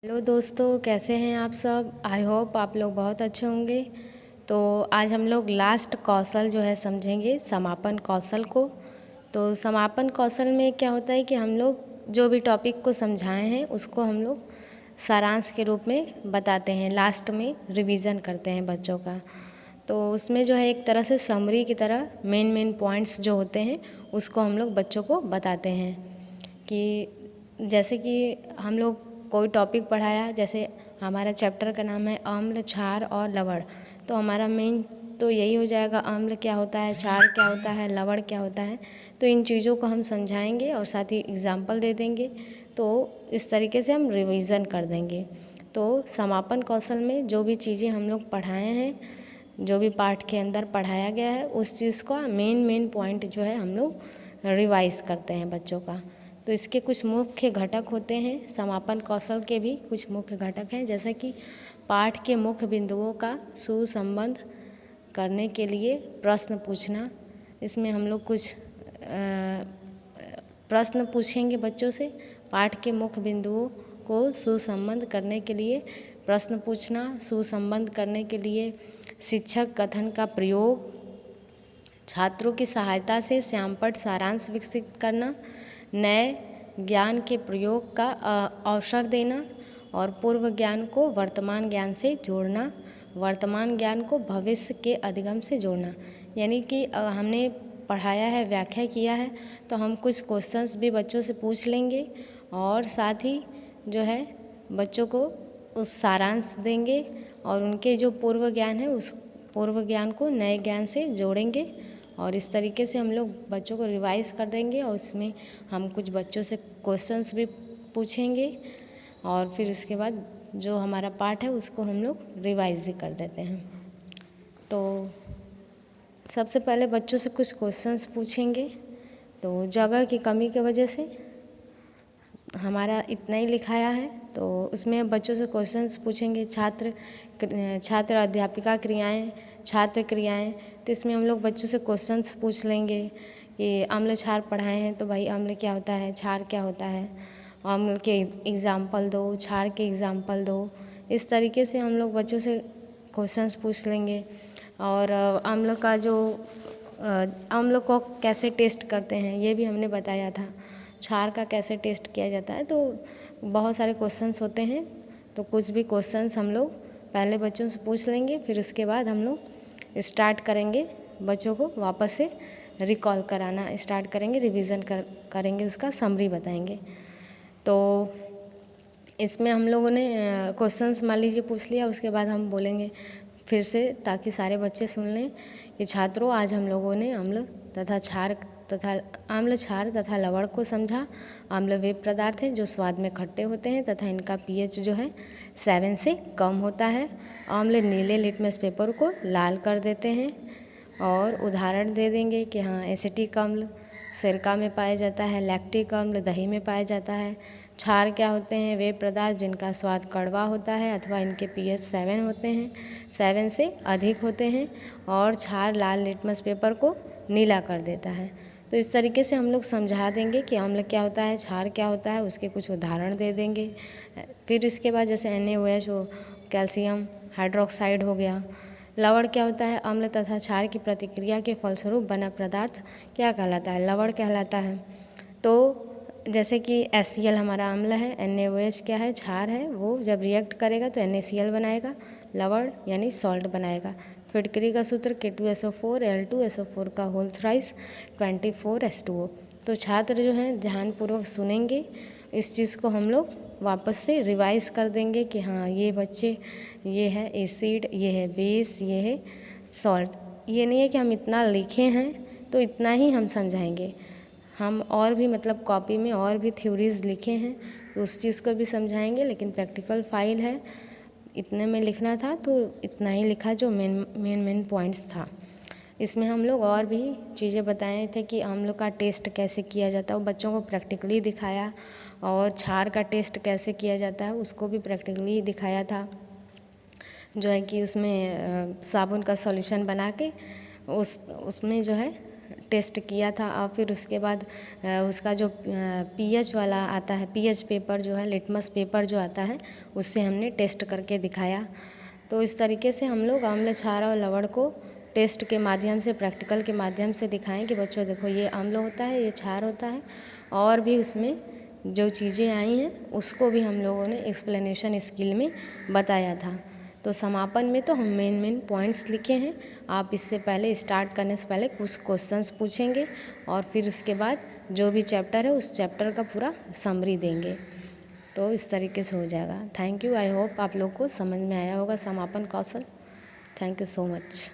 Hello दोस्तों, कैसे हैं आप सब। आई होप आप लोग बहुत अच्छे होंगे। तो आज हम लोग लास्ट कौशल जो है समझेंगे, समापन कौशल को। तो समापन कौशल में क्या होता है कि हम लोग जो भी टॉपिक को समझाए हैं उसको हम लोग सारांश के रूप में बताते हैं, लास्ट में रिवीजन करते हैं बच्चों का। तो उसमें जो है एक तरह से समरी की तरह मेन पॉइंट्स जो होते हैं उसको हम लोग बच्चों को बताते हैं। कि जैसे कि हम लोग कोई टॉपिक पढ़ाया, जैसे हमारा चैप्टर का नाम है अम्ल, क्षार और लवण। तो हमारा मेन तो यही हो जाएगा, अम्ल क्या होता है, क्षार क्या होता है, लवण क्या होता है। तो इन चीज़ों को हम समझाएंगे और साथ ही एग्जाम्पल दे देंगे। तो इस तरीके से हम रिवीजन कर देंगे। तो समापन कौशल में जो भी चीज़ें हम लोग पढ़ाए हैं, जो भी पाठ के अंदर पढ़ाया गया है, उस चीज़ का मेन पॉइंट जो है हम लोग रिवाइज करते हैं बच्चों का। तो इसके कुछ मुख्य घटक होते हैं, समापन कौशल के भी कुछ मुख्य घटक हैं। जैसे कि पाठ के मुख्य बिंदुओं का सुसंबंध करने के लिए प्रश्न पूछना। इसमें हम लोग कुछ प्रश्न पूछेंगे बच्चों से। पाठ के मुख्य बिंदुओं को सुसंबद्ध करने के लिए प्रश्न पूछना, सुसंबद्ध करने के लिए शिक्षक कथन का प्रयोग, छात्रों की सहायता से श्यामपट्ट सारांश विकसित करना, नए ज्ञान के प्रयोग का अवसर देना और पूर्व ज्ञान को वर्तमान ज्ञान से जोड़ना, वर्तमान ज्ञान को भविष्य के अधिगम से जोड़ना। यानी कि हमने पढ़ाया है, व्याख्या किया है, तो हम कुछ क्वेश्चंस भी बच्चों से पूछ लेंगे और साथ ही जो है बच्चों को उस सारांश देंगे और उनके जो पूर्व ज्ञान है उस पूर्व ज्ञान को नए ज्ञान से जोड़ेंगे। और इस तरीके से हम लोग बच्चों को रिवाइज कर देंगे और उसमें हम कुछ बच्चों से क्वेश्चंस भी पूछेंगे और फिर उसके बाद जो हमारा पाठ है उसको हम लोग रिवाइज भी कर देते हैं। तो सबसे पहले बच्चों से कुछ क्वेश्चंस पूछेंगे। तो जगह की कमी की वजह से हमारा इतना ही लिखाया है, तो उसमें बच्चों से क्वेश्चंस पूछेंगे। छात्र अध्यापिका क्रियाएं, छात्र क्रियाएं। तो इसमें हम लोग बच्चों से क्वेश्चंस पूछ लेंगे कि अम्ल क्षार पढ़ाए हैं, तो भाई अम्ल क्या होता है, क्षार क्या होता है, अम्ल के एग्जाम्पल दो, क्षार के एग्जाम्पल दो। इस तरीके से हम लोग बच्चों से क्वेश्चंस पूछ लेंगे। और अम्ल का जो अम्ल को कैसे टेस्ट करते हैं ये भी हमने बताया था। क्षार का कैसे टेस्ट किया जाता है। तो बहुत सारे क्वेश्चंस होते हैं, तो कुछ भी क्वेश्चंस हम लोग पहले बच्चों से पूछ लेंगे, फिर उसके बाद हम लोग स्टार्ट करेंगे बच्चों को वापस से रिकॉल कराना स्टार्ट करेंगे, रिवीजन करेंगे, उसका समरी बताएंगे। तो इसमें हम लोगों ने क्वेश्चंस मान लीजिए पूछ लिया, उसके बाद हम बोलेंगे फिर से ताकि सारे बच्चे सुन लें कि छात्रों आज हम लोगों ने अम्ल तथा क्षार तथा अम्ल, क्षार तथा लवण को समझा। अम्ल वे पदार्थ हैं जो स्वाद में खट्टे होते हैं तथा इनका पीएच जो है 7 से कम होता है। अम्ल नीले लिटमस पेपर को लाल कर देते हैं। और उदाहरण दे देंगे कि हाँ, एसिटिक अम्ल सिरका में पाया जाता है, लैक्टिक अम्ल दही में पाया जाता है। क्षार क्या होते हैं, वे पदार्थ जिनका स्वाद कड़वा होता है अथवा इनके पीएच 7 होते हैं, 7 से अधिक होते हैं। और क्षार लाल लिटमस पेपर को नीला कर देता है। तो इस तरीके से हम लोग समझा देंगे कि अम्ल क्या होता है, क्षार क्या होता है, उसके कुछ उदाहरण दे देंगे। फिर इसके बाद जैसे NaOH हो, कैल्शियम हाइड्रोक्साइड हो गया। लवण क्या होता है, अम्ल तथा क्षार की प्रतिक्रिया के फलस्वरूप बना पदार्थ क्या कहलाता है, लवण कहलाता है। तो जैसे कि HCl हमारा अम्ल है, NaOH क्या है, क्षार है, वो जब रिएक्ट करेगा तो NaCl बनाएगा, लवण यानी सॉल्ट बनाएगा। फिटकरी का सूत्र K2SO4 Al2SO4 का होल थ्राइस 24H2O। तो छात्र जो हैं ध्यानपूर्वक सुनेंगे, इस चीज़ को हम लोग वापस से रिवाइज कर देंगे कि हाँ ये बच्चे, ये है एसिड, ये है बेस, ये है सॉल्ट। ये नहीं है कि हम इतना लिखे हैं तो इतना ही हम समझाएंगे, हम और भी मतलब कॉपी में और भी थ्योरीज लिखे हैं तो उस चीज़ को भी समझाएंगे। लेकिन प्रैक्टिकल फाइल है, इतने में लिखना था तो इतना ही लिखा जो मेन पॉइंट्स था। इसमें हम लोग और भी चीज़ें बताए थे कि अम्ल का टेस्ट कैसे किया जाता है, वो बच्चों को प्रैक्टिकली दिखाया। और क्षार का टेस्ट कैसे किया जाता है उसको भी प्रैक्टिकली दिखाया था। जो है कि उसमें साबुन का सॉल्यूशन बना के उसमें जो है टेस्ट किया था। और फिर उसके बाद उसका जो पीएच वाला आता है, पीएच पेपर जो है, लिटमस पेपर जो आता है, उससे हमने टेस्ट करके दिखाया। तो इस तरीके से हम लोग अम्ल, क्षार और लवण को टेस्ट के माध्यम से, प्रैक्टिकल के माध्यम से दिखाएं कि बच्चों देखो ये अम्ल होता है, ये क्षार होता है, और भी उसमें जो चीज़ें आई हैं उसको भी हम लोगों ने एक्सप्लेनेशन स्किल में बताया था। तो समापन में तो हम मेन पॉइंट्स लिखे हैं। आप इससे पहले, स्टार्ट करने से पहले कुछ क्वेश्चंस पूछेंगे और फिर उसके बाद जो भी चैप्टर है उस चैप्टर का पूरा समरी देंगे। तो इस तरीके से हो जाएगा। Thank you. आई होप आप लोग को समझ में आया होगा समापन कौशल। Thank you so much.